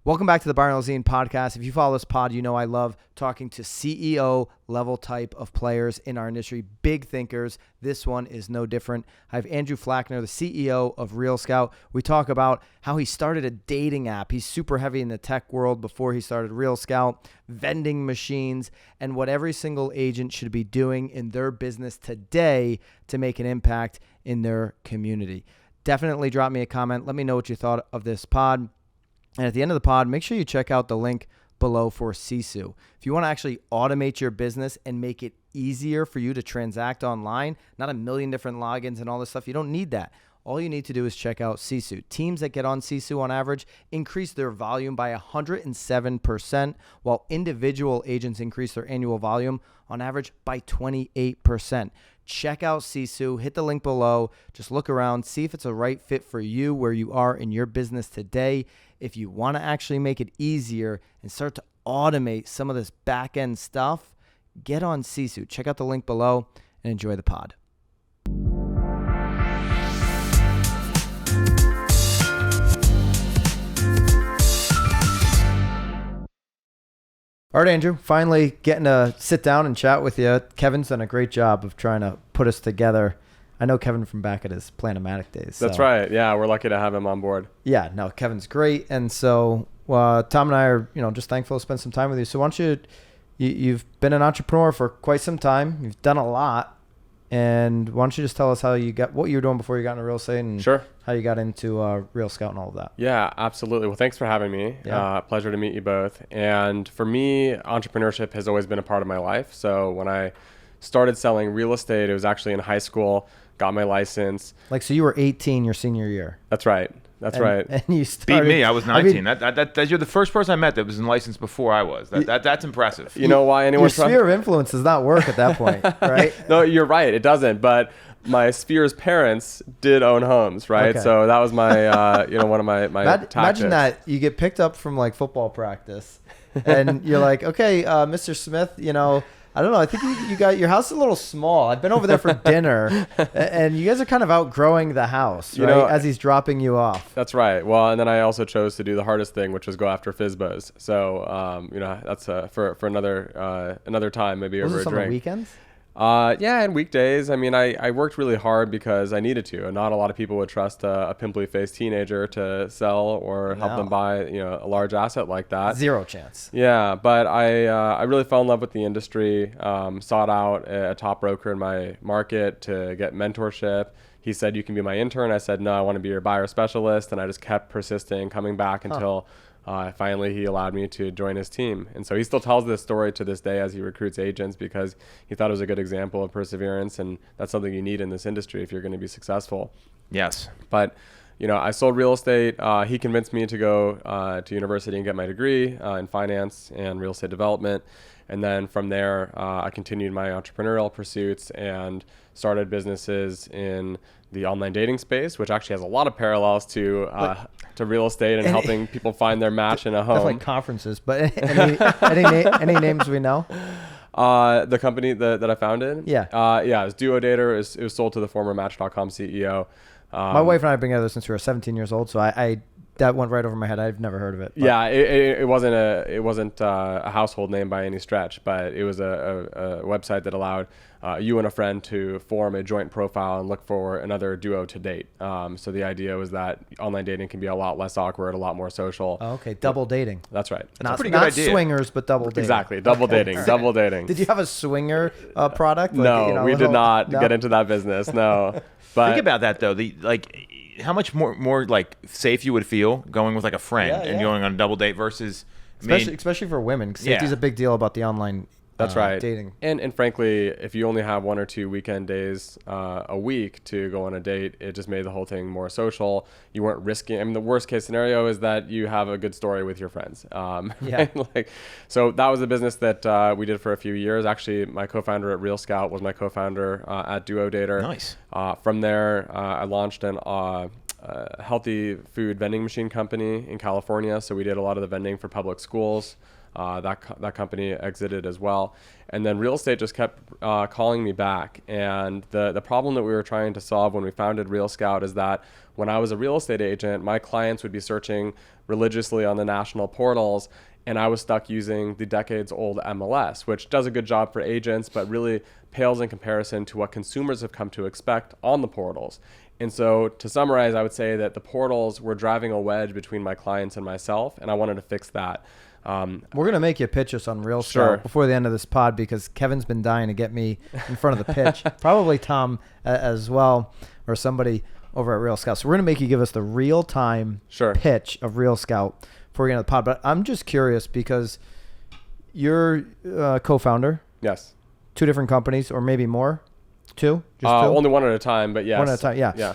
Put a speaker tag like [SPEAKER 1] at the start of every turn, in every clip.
[SPEAKER 1] Welcome back to the Byron podcast. If you follow this pod, you know I love talking to CEO level type of players in our industry, big thinkers. This one is no different. I have Andrew Flachner, the CEO of RealScout. We talk about how he started a dating app. He's super heavy in the tech world before he started RealScout, vending machines, and what every single agent should be doing in their business today to make an impact in their community. Definitely drop me a comment. Let me know what you thought of this pod. And at the end of the pod, make sure you check out the link below for Sisu. If you want to actually automate your business and make it easier for you to transact online, not a million different logins and all this stuff, you don't need that. All you need to do is check out Sisu. Teams that get on Sisu on average increase their volume by 107%, while individual agents increase their annual volume on average by 28%. Check out Sisu, hit the link below, just look around, see if it's a right fit for you where you are in your business today. If you want to actually make it easier and start to automate some of this back-end stuff, get on Sisu. Check out the link below and enjoy the pod. All right, Andrew, finally getting to sit down and chat with you. Kevin's done a great job of trying to put us together. I know Kevin from back at his Planomatic days.
[SPEAKER 2] That's right. Yeah, we're lucky to have him on board.
[SPEAKER 1] Yeah, no, Kevin's great. And so Tom and I are, just thankful to spend some time with you. So why don't you've been an entrepreneur for quite some time. You've done a lot. And why don't you just tell us how you got, what you were doing before you got into real estate and
[SPEAKER 2] Sure.
[SPEAKER 1] how you got into RealScout and all of that.
[SPEAKER 2] Yeah, absolutely. Well, thanks for having me.
[SPEAKER 1] Yeah.
[SPEAKER 2] Pleasure to meet you both. And for me, entrepreneurship has always been a part of my life. So when I started selling real estate, it was actually in high school, got my license.
[SPEAKER 1] So you were 18 your senior year.
[SPEAKER 2] That's right. Right.
[SPEAKER 1] And you started.
[SPEAKER 3] Beat me. I was 19. That you're the first person I met that was in license before I was. That's impressive.
[SPEAKER 2] You know why anyone...
[SPEAKER 1] Your sphere of influence does not work at that point, right?
[SPEAKER 2] No, you're right. It doesn't. But my sphere's parents did own homes, right?
[SPEAKER 1] Okay.
[SPEAKER 2] So that was my, one of my tactics.
[SPEAKER 1] Imagine that you get picked up from football practice, and you're like, okay, Mr. Smith, I don't know. I think you got your house is a little small. I've been over there for dinner, and you guys are kind of outgrowing the house, right? As he's dropping you off.
[SPEAKER 2] That's right. Well, and then I also chose to do the hardest thing, which was go after FSBOs. So, that's for another time, maybe over a drink.
[SPEAKER 1] Was this on the weekends?
[SPEAKER 2] Yeah, and weekdays. I mean, I worked really hard because I needed to, and not a lot of people would trust a pimply faced teenager to sell or help them buy, a large asset like that.
[SPEAKER 1] Zero chance.
[SPEAKER 2] Yeah, but I really fell in love with the industry. Sought out a top broker in my market to get mentorship. He said, "You can be my intern." I said, "No, I want to be your buyer specialist," and I just kept persisting, coming back until. Finally, he allowed me to join his team. And so he still tells this story to this day as he recruits agents because he thought it was a good example of perseverance. And that's something you need in this industry if you're going to be successful.
[SPEAKER 3] Yes.
[SPEAKER 2] But, I sold real estate. He convinced me to go to university and get my degree in finance and real estate development. And then from there, I continued my entrepreneurial pursuits and started businesses in the online dating space, which actually has a lot of parallels to real estate and helping people find their match in a home.
[SPEAKER 1] Definitely conferences, but any names we know?
[SPEAKER 2] The company that I founded?
[SPEAKER 1] Yeah.
[SPEAKER 2] It was Duodater. It was sold to the former Match.com CEO.
[SPEAKER 1] My wife and I have been together since we were 17 years old, so I that went right over my head. I've never heard of it. But.
[SPEAKER 2] Yeah, it wasn't a household name by any stretch, but it was a website that allowed you and a friend to form a joint profile and look for another duo to date. So the idea was that online dating can be a lot less awkward, a lot more social.
[SPEAKER 1] Oh, okay, double dating.
[SPEAKER 2] That's right.
[SPEAKER 3] That's a pretty good idea.
[SPEAKER 1] Not swingers, but double dating.
[SPEAKER 2] Exactly, double dating. Double dating.
[SPEAKER 1] Did you have a swinger product?
[SPEAKER 2] No, we did not get into that business. No. But
[SPEAKER 3] think about that though. How much more safe you would feel going with a friend and going on a double date versus
[SPEAKER 1] especially for women. Safety's a big deal about the online
[SPEAKER 2] That's right.
[SPEAKER 1] Dating.
[SPEAKER 2] And frankly, if you only have 1 or 2 weekend days a week to go on a date, it just made the whole thing more social. You weren't risking. I mean, the worst case scenario is that you have a good story with your friends.
[SPEAKER 1] Yeah.
[SPEAKER 2] So that was a business that we did for a few years. Actually, my co-founder at RealScout was my co-founder at Duodater.
[SPEAKER 3] Nice.
[SPEAKER 2] From there, I launched an healthy food vending machine company in California. So we did a lot of the vending for public schools. That company exited as well. And then real estate just kept calling me back. And the problem that we were trying to solve when we founded RealScout is that when I was a real estate agent, my clients would be searching religiously on the national portals, and I was stuck using the decades-old MLS, which does a good job for agents, but really pales in comparison to what consumers have come to expect on the portals. And so to summarize, I would say that the portals were driving a wedge between my clients and myself, and I wanted to fix that.
[SPEAKER 1] We're going to make you pitch us on RealScout
[SPEAKER 2] Sure.
[SPEAKER 1] before the end of this pod, because Kevin's been dying to get me in front of the pitch. Probably Tom as well, or somebody over at RealScout. So we're going to make you give us the real-time pitch of RealScout before we get into the pod. But I'm just curious because you're a co-founder.
[SPEAKER 2] Yes.
[SPEAKER 1] 2 different companies, or maybe more? 2? Just 2?
[SPEAKER 2] Only one at a time, but yes.
[SPEAKER 1] One at a time, yeah.
[SPEAKER 2] Yeah.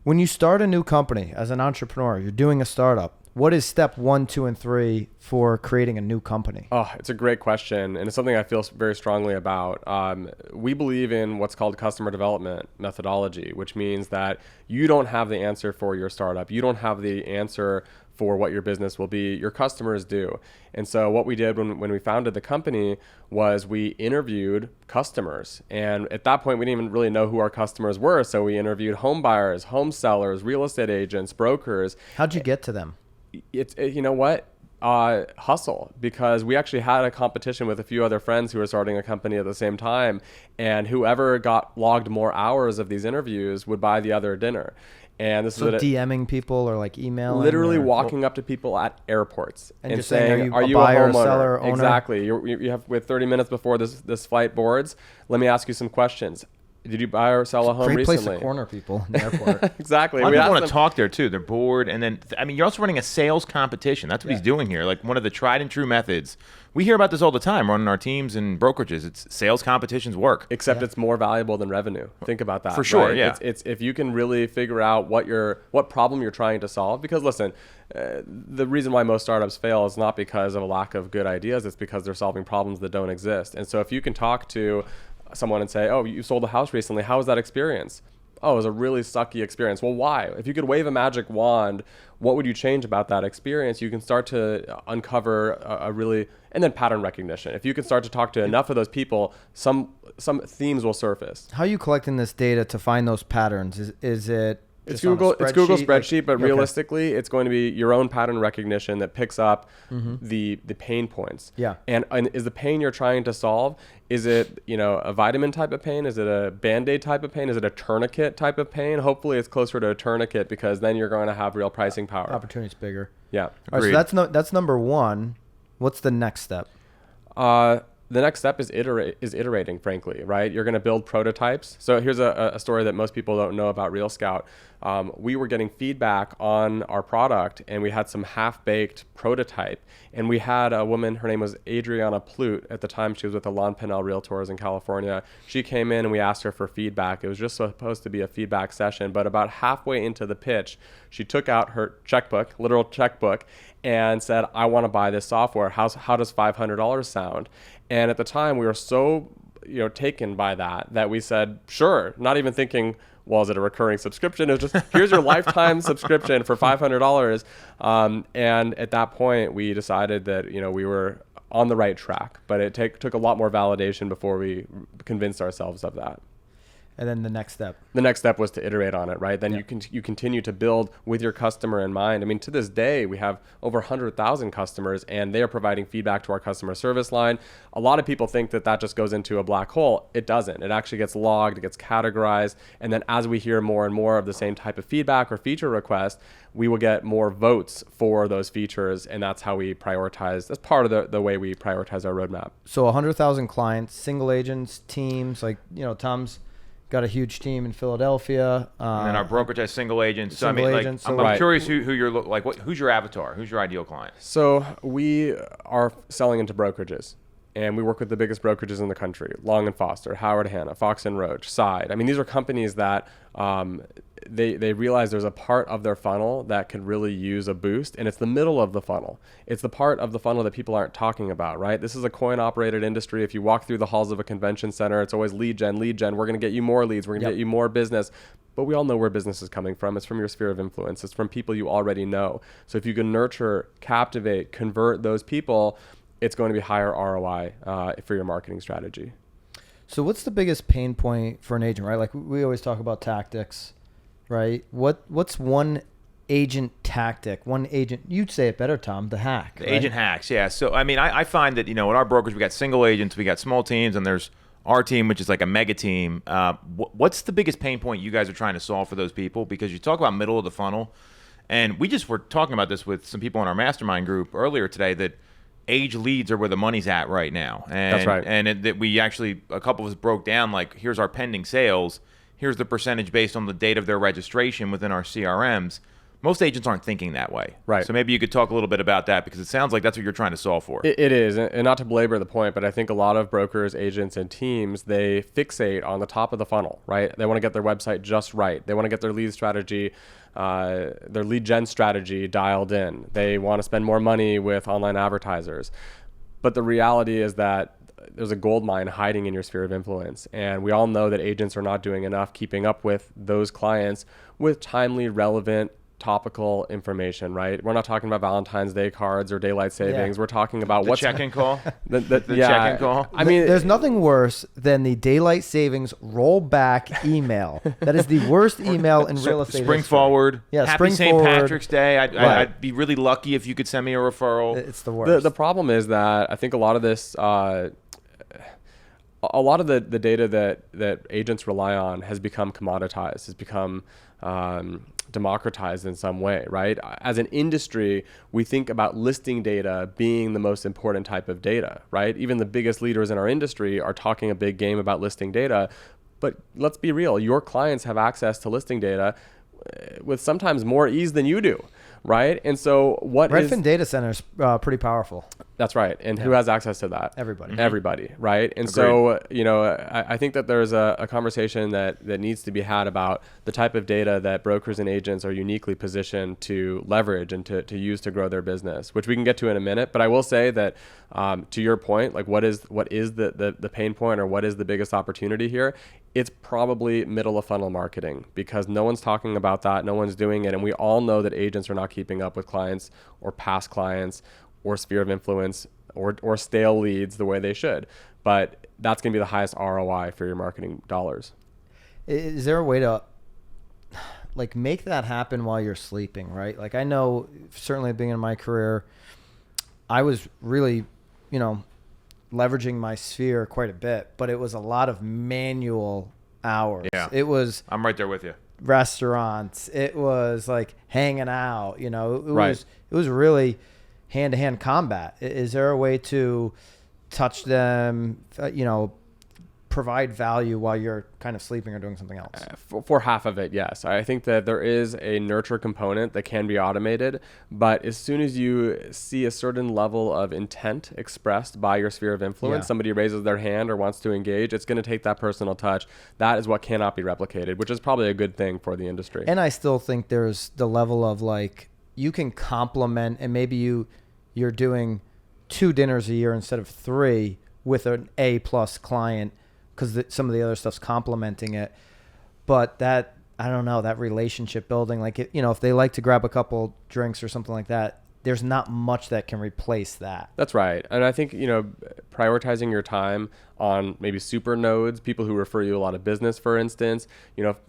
[SPEAKER 1] When you start a new company as an entrepreneur, you're doing a startup. What is step 1, 2, and 3 for creating a new company?
[SPEAKER 2] Oh, it's a great question, and it's something I feel very strongly about. We believe in what's called customer development methodology, which means that you don't have the answer for your startup. You don't have the answer for what your business will be. Your customers do. And so what we did when we founded the company was we interviewed customers. And at that point, we didn't even really know who our customers were. So we interviewed home buyers, home sellers, real estate agents, brokers.
[SPEAKER 1] How'd you get to them?
[SPEAKER 2] You know what? Hustle, because we actually had a competition with a few other friends who were starting a company at the same time, and whoever got logged more hours of these interviews would buy the other dinner. And this is
[SPEAKER 1] DMing people or like emailing,
[SPEAKER 2] literally walking up to people at airports
[SPEAKER 1] and just
[SPEAKER 2] saying,
[SPEAKER 1] are you a buyer,
[SPEAKER 2] homeowner?
[SPEAKER 1] seller, owner?
[SPEAKER 2] Exactly. You have with 30 minutes before this flight boards. Let me ask you some questions. Did you buy or sell a home recently?
[SPEAKER 1] Great place to corner people in the airport.
[SPEAKER 2] Exactly.
[SPEAKER 3] A lot of people want to talk there too. They're bored, and then you're also running a sales competition. That's what he's doing here. Like one of the tried and true methods. We hear about this all the time running our teams and brokerages. It's sales competitions work.
[SPEAKER 2] Except it's more valuable than revenue. Think about that.
[SPEAKER 3] For sure,
[SPEAKER 2] right?
[SPEAKER 3] yeah.
[SPEAKER 2] It's if you can really figure out what problem you're trying to solve. Because listen, the reason why most startups fail is not because of a lack of good ideas. It's because they're solving problems that don't exist. And so if you can talk to someone and say, oh, you sold a house recently, how was that experience? Oh, it was a really sucky experience. Well, why? If you could wave a magic wand, what would you change about that experience? You can start to uncover and then pattern recognition. If you can start to talk to enough of those people, some themes will surface.
[SPEAKER 1] How are you collecting this data to find those patterns? Is it
[SPEAKER 2] It's Google spreadsheet, but realistically, it's going to be your own pattern recognition that picks up the pain points.
[SPEAKER 1] Yeah.
[SPEAKER 2] And is the pain you're trying to solve, is it a vitamin type of pain? Is it a Band-Aid type of pain? Is it a tourniquet type of pain? Hopefully, it's closer to a tourniquet, because then you're going to have real pricing power.
[SPEAKER 1] Opportunity's bigger.
[SPEAKER 2] Yeah.
[SPEAKER 1] All right, so that's number 1. What's the next step?
[SPEAKER 2] The next step is iterating, frankly, right? You're going to build prototypes. So here's a story that most people don't know about RealScout. We were getting feedback on our product, and we had some half-baked prototype. And we had a woman, her name was Adriana Plute. At the time, she was with the Lon Pennell Realtors in California. She came in, and we asked her for feedback. It was just supposed to be a feedback session. But about halfway into the pitch, she took out her checkbook, literal checkbook, and said, I want to buy this software. How does $500 sound? And at the time, we were so taken by that we said, sure, not even thinking, well, is it a recurring subscription? It was just, here's your lifetime subscription for $500. And at that point, we decided that we were on the right track. But it took a lot more validation before we convinced ourselves of that.
[SPEAKER 1] And then the next step?
[SPEAKER 2] The next step was to iterate on it, right? Then you continue to build with your customer in mind. I mean, to this day, we have over 100,000 customers, and they are providing feedback to our customer service line. A lot of people think that just goes into a black hole. It doesn't. It actually gets logged, it gets categorized, and then as we hear more and more of the same type of feedback or feature request, we will get more votes for those features, and that's how we prioritize. That's part of the way we prioritize our roadmap.
[SPEAKER 1] So 100,000 clients, single agents, teams, Tom's got a huge team in Philadelphia.
[SPEAKER 3] And then our brokerage has single agents.
[SPEAKER 1] I'm
[SPEAKER 3] curious who you're who's your avatar? Who's your ideal client?
[SPEAKER 2] So we are selling into brokerages, and we work with the biggest brokerages in the country: Long & Foster, Howard Hanna, Fox & Roach, Side. I mean, these are companies that they realize there's a part of their funnel that can really use a boost, and it's the middle of the funnel. It's the part of the funnel that people aren't talking about, right? This is a coin-operated industry. If you walk through the halls of a convention center, it's always lead gen. We're going to get you more leads. We're going to get you more business. But we all know where business is coming from. It's from your sphere of influence. It's from people you already know. So if you can nurture, captivate, convert those people, it's going to be higher ROI for your marketing strategy.
[SPEAKER 1] So what's the biggest pain point for an agent, right? Like we always talk about tactics, right? What's one agent tactic, one agent, you'd say it better, Tom, the hack.
[SPEAKER 3] The
[SPEAKER 1] right?
[SPEAKER 3] agent hacks, yeah. So, I mean, I find that, at our brokerage, we got single agents, we got small teams, and there's our team, which is like a mega team. What's the biggest pain point you guys are trying to solve for those people? Because you talk about middle of the funnel, and we just were talking about this with some people in our mastermind group earlier today, that age leads are where the money's at right now. And,
[SPEAKER 2] that's right.
[SPEAKER 3] And that we actually, a couple of us broke down, like, here's our pending sales, here's the percentage based on the date of their registration within our CRMs. Most agents aren't thinking that way.
[SPEAKER 2] Right.
[SPEAKER 3] So maybe you could talk a little bit about that, because it sounds like that's what you're trying to solve for.
[SPEAKER 2] It is. And not to belabor the point, but I think a lot of brokers, agents, and teams, they fixate on the top of the funnel, right? They want to get their website just right. They want to get their lead strategy, their lead gen strategy dialed in. They want to spend more money with online advertisers. But the reality is that there's a gold mine hiding in your sphere of influence. And we all know that agents are not doing enough keeping up with those clients with timely, relevant, topical information, right? We're not talking about Valentine's Day cards or daylight savings.
[SPEAKER 1] Yeah.
[SPEAKER 2] We're talking about
[SPEAKER 3] The check-in call?
[SPEAKER 2] The
[SPEAKER 3] The check-in call?
[SPEAKER 2] I mean,
[SPEAKER 1] there's nothing worse than the daylight savings rollback email. That is the worst email in real estate
[SPEAKER 3] Spring
[SPEAKER 1] history.
[SPEAKER 3] forward.
[SPEAKER 1] Yeah,
[SPEAKER 3] Happy
[SPEAKER 1] spring
[SPEAKER 3] St.
[SPEAKER 1] forward.
[SPEAKER 3] Patrick's Day.
[SPEAKER 1] Right.
[SPEAKER 3] I'd be really lucky if you could send me a referral.
[SPEAKER 1] It's the worst.
[SPEAKER 2] The problem is that I think a lot of this, a lot of the data that agents rely on has become commoditized, has become democratized in some way, right? As an industry, we think about listing data being the most important type of data, right? Even the biggest leaders in our industry are talking a big game about listing data. But let's be real, your clients have access to listing data with sometimes more ease than you do, right? And so
[SPEAKER 1] Redfin data center is pretty powerful.
[SPEAKER 2] That's right. And who has access to that?
[SPEAKER 1] Everybody.
[SPEAKER 2] Everybody, right? And
[SPEAKER 3] Agreed.
[SPEAKER 2] so, I think that there's a conversation that needs to be had about the type of data that brokers and agents are uniquely positioned to leverage and to use to grow their business, which we can get to in a minute. But I will say that, to your point, like what is the pain point, or what is the biggest opportunity here? It's probably middle of funnel marketing, because no one's talking about that. No one's doing it. And we all know that agents are not keeping up with clients or past clients or sphere of influence or stale leads the way they should. But that's going to be the highest ROI for your marketing dollars.
[SPEAKER 1] Is there a way to like make that happen while you're sleeping, right? Like I know certainly at the beginning of my career, I was really, leveraging my sphere quite a bit, but it was a lot of manual hours.
[SPEAKER 3] Yeah.
[SPEAKER 1] It was
[SPEAKER 3] I'm right there with you.
[SPEAKER 1] restaurants. It was like hanging out, it
[SPEAKER 2] Right.
[SPEAKER 1] was really hand-to-hand combat. Is there a way to touch them, provide value while you're kind of sleeping or doing something else?
[SPEAKER 2] For half of it, yes. I think that there is a nurture component that can be automated, but as soon as you see a certain level of intent expressed by your sphere of influence,
[SPEAKER 1] Yeah.
[SPEAKER 2] somebody raises their hand or wants to engage, it's going to take that personal touch. That is what cannot be replicated, which is probably a good thing for the industry.
[SPEAKER 1] And I still think there's the level of like, you can compliment, and maybe you're doing 2 dinners a year instead of 3 with an A+ client, because some of the other stuff's complementing it. But that, I don't know, that relationship building, like, if they like to grab a couple drinks or something like that, there's not much that can replace that.
[SPEAKER 2] That's right. And I think, prioritizing your time on maybe super nodes, people who refer you a lot of business, for instance,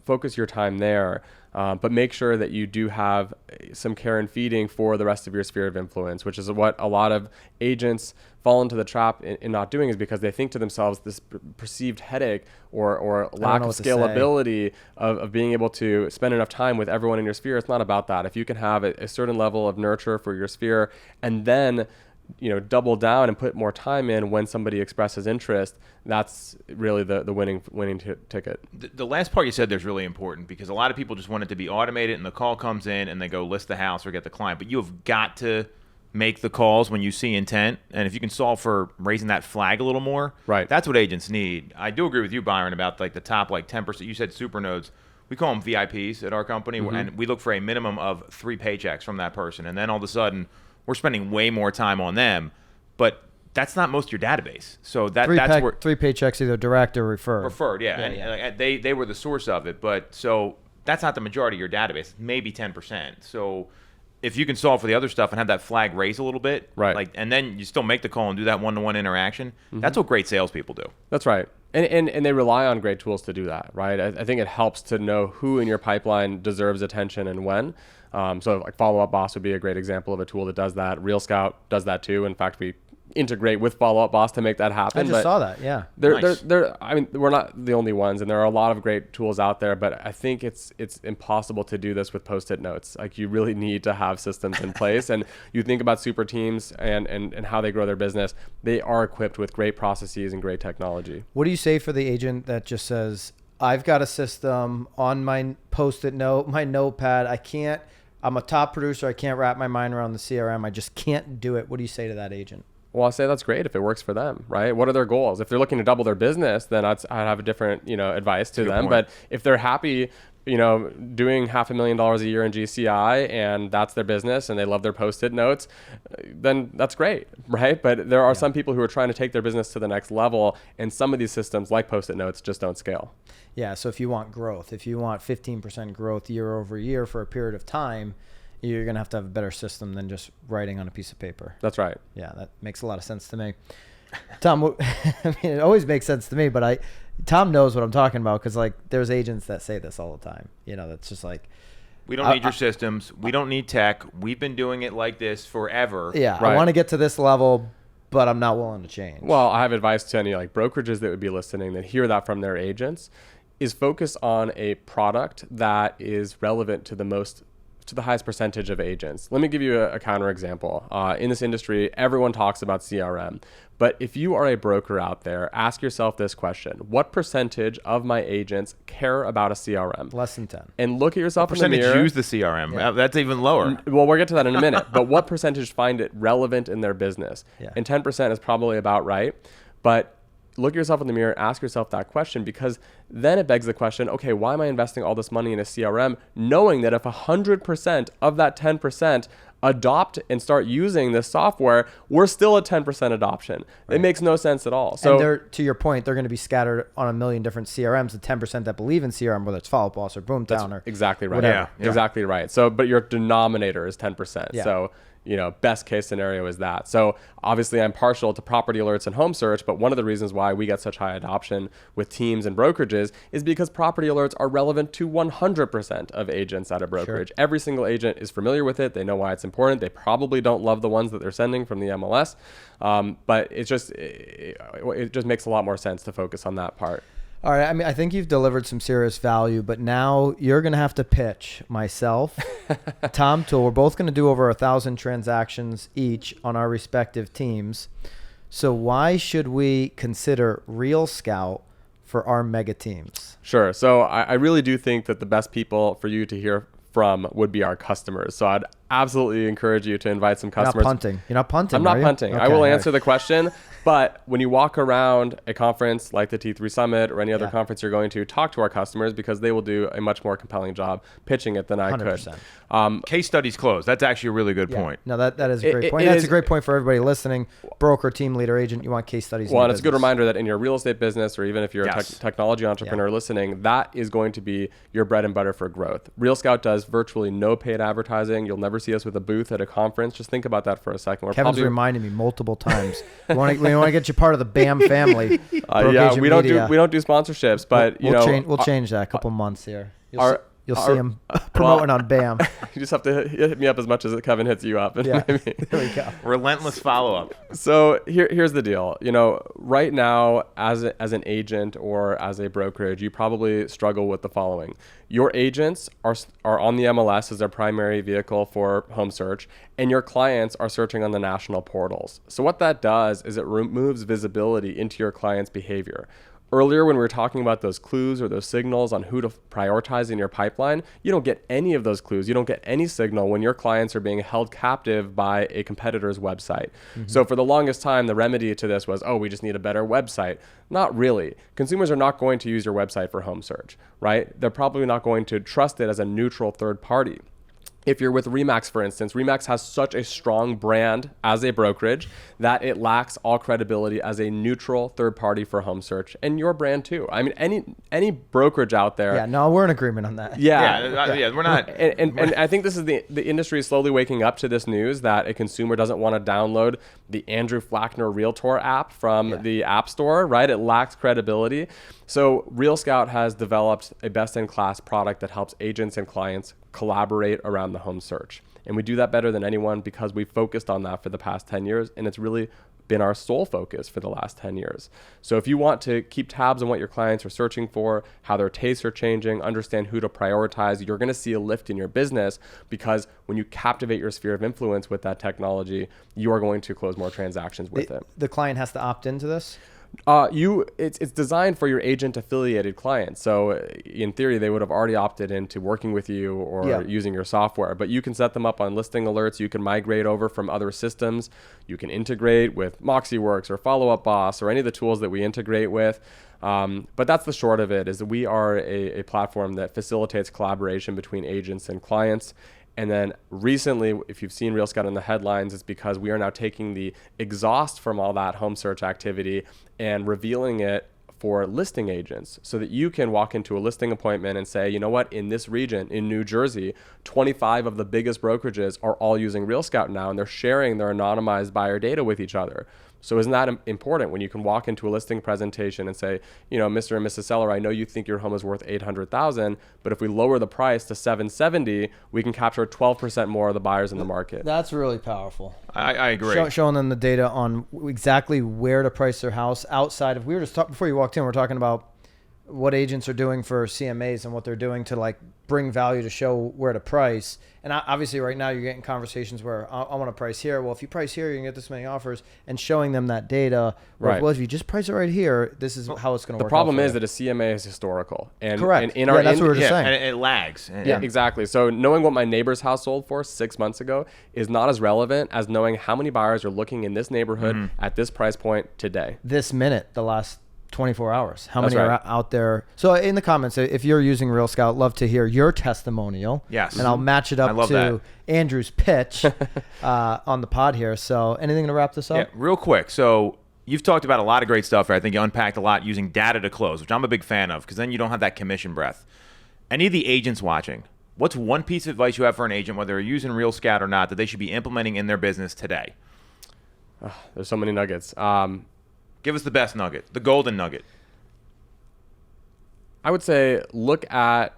[SPEAKER 2] focus your time there. But make sure that you do have some care and feeding for the rest of your sphere of influence, which is what a lot of agents fall into the trap in not doing, is because they think to themselves this perceived headache or lack of scalability of being able to spend enough time with everyone in your sphere. It's not about that. If you can have a certain level of nurture for your sphere, and then double down and put more time in when somebody expresses interest, that's really the winning ticket.
[SPEAKER 3] The last part you said there is really important, because a lot of people just want it to be automated, and the call comes in and they go list the house or get the client. But you have got to make the calls when you see intent, and if you can solve for raising that flag a little more,
[SPEAKER 2] right,
[SPEAKER 3] that's what agents need. I do agree with you, Byron, about like the top 10%. You said super nodes. We call them VIPs at our company, and we look for a minimum of 3 paychecks from that person, and then all of a sudden we're spending way more time on them. But that's not most of your database. So that's where
[SPEAKER 1] 3 paychecks, either direct or referred.
[SPEAKER 3] Referred, yeah. And they were the source of it. But so that's not the majority of your database, maybe 10%. So if you can solve for the other stuff and have that flag raise a little bit,
[SPEAKER 2] right?
[SPEAKER 3] Like, and then you still make the call and do that one-to-one interaction. That's what great salespeople do.
[SPEAKER 2] That's right. And they rely on great tools to do that, right? I think it helps to know who in your pipeline deserves attention and when. So like Follow Up Boss would be a great example of a tool that does that. RealScout does that too. In fact, we integrate with Follow Up Boss to make that happen.
[SPEAKER 1] I just saw that. Yeah.
[SPEAKER 2] Nice. I mean, we're not the only ones, and there are a lot of great tools out there, but I think it's impossible to do this with Postit Notes. Like, you really need to have systems in place. And you think about super teams and how they grow their business, they are equipped with great processes and great technology.
[SPEAKER 1] What do you say for the agent that just says, I've got a system on my Post-it note, my notepad, I'm a top producer, I can't wrap my mind around the CRM, I just can't do it. What do you say to that agent?
[SPEAKER 2] Well, I say that's great if it works for them, right? What are their goals? If they're looking to double their business, then I'd have a different, advice to them. But if they're happy, doing $500,000 a year in GCI and that's their business and they love their Post-it notes, then that's great, right? But there are some people who are trying to take their business to the next level, and some of these systems like Post-it notes just don't scale.
[SPEAKER 1] Yeah, so if you want growth, if you want 15% growth year over year for a period of time, you're going to have a better system than just writing on a piece of paper.
[SPEAKER 2] That's right.
[SPEAKER 1] Yeah, that makes a lot of sense to me. Tom, I mean, it always makes sense to me, but Tom knows what I'm talking about, because like there's agents that say this all the time. That's just like,
[SPEAKER 3] we don't need your systems. We don't need tech. We've been doing it like this forever.
[SPEAKER 1] Yeah,
[SPEAKER 2] right.
[SPEAKER 1] I want to get to this level, but I'm not willing to change.
[SPEAKER 2] Well, I have advice to any like brokerages that would be listening that hear that from their agents, is focus on a product that is relevant to the highest percentage of agents. Let me give you a counter example. In this industry, everyone talks about CRM, but if you are a broker out there, ask yourself this question: what percentage of my agents care about a CRM?
[SPEAKER 1] Less than 10.
[SPEAKER 2] And look at yourself in the mirror.
[SPEAKER 3] Percentage use the CRM. Yeah. That's even lower.
[SPEAKER 2] Well, we'll get to that in a minute. But what percentage find it relevant in their business?
[SPEAKER 1] Yeah.
[SPEAKER 2] And 10% is probably about right. But look yourself in the mirror, ask yourself that question, because then it begs the question, okay, why am I investing all this money in a CRM, knowing that if 100% of that 10% adopt and start using this software, we're still at 10% adoption. Right. It makes no sense at all. So,
[SPEAKER 1] and to your point, they're going to be scattered on a million different CRMs. The 10% that believe in CRM, whether it's Follow Up Boss or Boomtown or
[SPEAKER 2] exactly right.
[SPEAKER 1] Whatever.
[SPEAKER 2] Yeah, exactly right. So, but your denominator is 10%.
[SPEAKER 1] Yeah.
[SPEAKER 2] So, best case scenario is that. So obviously I'm partial to property alerts and home search, but one of the reasons why we get such high adoption with teams and brokerages is because property alerts are relevant to 100% of agents at a brokerage. Sure. Every single agent is familiar with it. They know why it's important. They probably don't love the ones that they're sending from the MLS. But it just makes a lot more sense to focus on that part.
[SPEAKER 1] All right. I mean, I think you've delivered some serious value, but now you're going to have to pitch myself, Tom, Toole. We're both going to do over 1,000 transactions each on our respective teams. So why should we consider RealScout for our mega teams?
[SPEAKER 2] Sure. So I really do think that the best people for you to hear from would be our customers. So I'd absolutely encourage you to invite some customers.
[SPEAKER 1] You're not punting.
[SPEAKER 2] I'm not punting. Okay, I will answer the question. But when you walk around a conference like the T3 Summit or any other conference you're going to, talk to our customers, because they will do a much more compelling job pitching it than I 100%. Could.
[SPEAKER 3] Case studies closed. That's actually a really good point.
[SPEAKER 1] No, that is a great point. That's a great point for everybody listening. Broker, team leader, agent, you want case studies.
[SPEAKER 2] Well, and it's a good reminder that in your real estate business, or even if you're a technology entrepreneur listening, that is going to be your bread and butter for growth. RealScout does virtually no paid advertising. You'll never see us with a booth at a conference. Just think about that for a second.
[SPEAKER 1] Kevin's reminded me multiple times. We want to get you part of the BAM family.
[SPEAKER 2] We don't do sponsorships, but
[SPEAKER 1] we'll change that a couple months here. You'll see him promoting on BAM.
[SPEAKER 2] You just have to hit me up as much as Kevin hits you up.
[SPEAKER 1] Yeah, there we go.
[SPEAKER 3] Relentless follow-up.
[SPEAKER 2] So here's the deal. Right now, as an agent or as a brokerage, you probably struggle with the following. Your agents are on the MLS as their primary vehicle for home search, and your clients are searching on the national portals. So what that does is it removes visibility into your client's behavior. Earlier, when we were talking about those clues or those signals on who to prioritize in your pipeline, you don't get any of those clues. You don't get any signal when your clients are being held captive by a competitor's website. Mm-hmm. So for the longest time, the remedy to this was, we just need a better website. Not really. Consumers are not going to use your website for home search, right? They're probably not going to trust it as a neutral third party. if you're with Remax, for instance, Remax has such a strong brand as a brokerage that it lacks all credibility as a neutral third party for home search, and your brand too. I mean, any brokerage out there.
[SPEAKER 1] Yeah, no, we're in agreement on that.
[SPEAKER 3] Yeah, we're not.
[SPEAKER 2] And I think this is the industry is slowly waking up to this news that a consumer doesn't want to download the Andrew Flachner Realtor app from the App Store, right? It lacks credibility. So RealScout has developed a best-in-class product that helps agents and clients collaborate around the home search. And we do that better than anyone because we've focused on that for the past 10 years, and it's really been our sole focus for the last 10 years. So if you want to keep tabs on what your clients are searching for, how their tastes are changing, understand who to prioritize, you're going to see a lift in your business, because when you captivate your sphere of influence with that technology, you are going to close more transactions with it.
[SPEAKER 1] The client has to opt into this?
[SPEAKER 2] It's designed for your agent affiliated clients. So in theory, they would have already opted into working with you or using your software, but you can set them up on listing alerts. You can migrate over from other systems. You can integrate with MoxieWorks or Follow Up Boss or any of the tools that we integrate with. But that's the short of it, is that we are a platform that facilitates collaboration between agents and clients. And then recently, if you've seen RealScout in the headlines, it's because we are now taking the exhaust from all that home search activity and revealing it for listing agents, so that you can walk into a listing appointment and say, you know what, in this region, in New Jersey, 25 of the biggest brokerages are all using RealScout now, and they're sharing their anonymized buyer data with each other. So isn't that important when you can walk into a listing presentation and say, you know, Mr. and Mrs. Seller, I know you think your home is worth $800,000, but if we lower the price to $770,000, we can capture 12% more of the buyers in the market.
[SPEAKER 1] That's really powerful.
[SPEAKER 3] I agree.
[SPEAKER 1] Showing them the data on exactly where to price their house outside of, we were just talking before you walked in, we're talking about what agents are doing for CMAs and what they're doing to like bring value to show where to price. And obviously right now you're getting conversations where I want to price here. Well, if you price here, you can get this many offers, and showing them that data.
[SPEAKER 2] Right.
[SPEAKER 1] Well, if you just price it right here, this is how it's going to work.
[SPEAKER 2] The problem is that a CMA is historical. And
[SPEAKER 1] correct.
[SPEAKER 2] And
[SPEAKER 1] that's what we were just saying.
[SPEAKER 3] And it lags.
[SPEAKER 2] Yeah, exactly. So knowing what my neighbor's house sold for 6 months ago is not as relevant as knowing how many buyers are looking in this neighborhood at this price point today.
[SPEAKER 1] This minute, the last 24 hours. How many
[SPEAKER 2] That's right.
[SPEAKER 1] are out there? So in the comments, if you're using RealScout, love to hear your testimonial.
[SPEAKER 3] Yes.
[SPEAKER 1] And I'll match it up to Andrew's pitch on the pod here. So anything to wrap this up?
[SPEAKER 3] Yeah, real quick. So you've talked about a lot of great stuff here. I think you unpacked a lot using data to close, which I'm a big fan of, because then you don't have that commission breath. Any of the agents watching, what's one piece of advice you have for an agent, whether they're using RealScout or not, that they should be implementing in their business today?
[SPEAKER 2] There's so many nuggets.
[SPEAKER 3] Give us the best nugget, the golden nugget.
[SPEAKER 2] I would say look at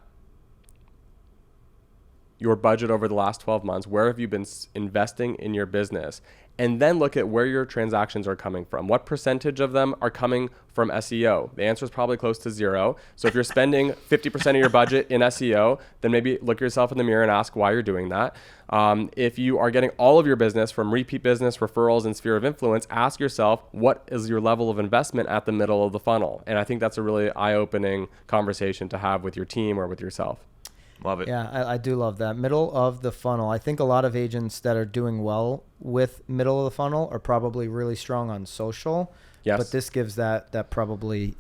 [SPEAKER 2] your budget over the last 12 months. Where have you been investing in your business? And then look at where your transactions are coming from. What percentage of them are coming from SEO? The answer is probably close to 0. So if you're spending 50% of your budget in SEO, then maybe look yourself in the mirror and ask why you're doing that. If you are getting all of your business from repeat business, referrals, and sphere of influence, ask yourself, what is your level of investment at the middle of the funnel? And I think that's a really eye-opening conversation to have with your team or with yourself.
[SPEAKER 3] Love it.
[SPEAKER 1] Yeah, I do love that. Middle of the funnel. I think a lot of agents that are doing well with middle of the funnel are probably really strong on social.
[SPEAKER 2] Yes.
[SPEAKER 1] But this gives that probably,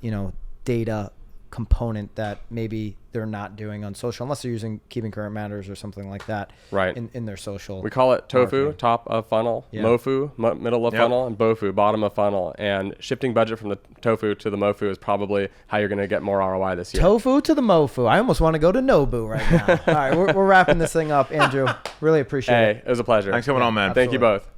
[SPEAKER 1] data component that maybe they're not doing on social, unless they're using Keeping Current Matters or something like that
[SPEAKER 2] right.
[SPEAKER 1] in their social.
[SPEAKER 2] We call it TOFU,
[SPEAKER 1] marketing.
[SPEAKER 2] top of funnel, MOFU, middle of funnel, and BOFU, bottom of funnel. And shifting budget from the TOFU to the MOFU is probably how you're going to get more ROI this year.
[SPEAKER 1] TOFU to the MOFU. I almost want to go to Nobu right now. All right, we're wrapping this thing up. Andrew, really appreciate it.
[SPEAKER 2] Hey, it was a pleasure.
[SPEAKER 3] Thanks for coming on, man.
[SPEAKER 2] Thank you both.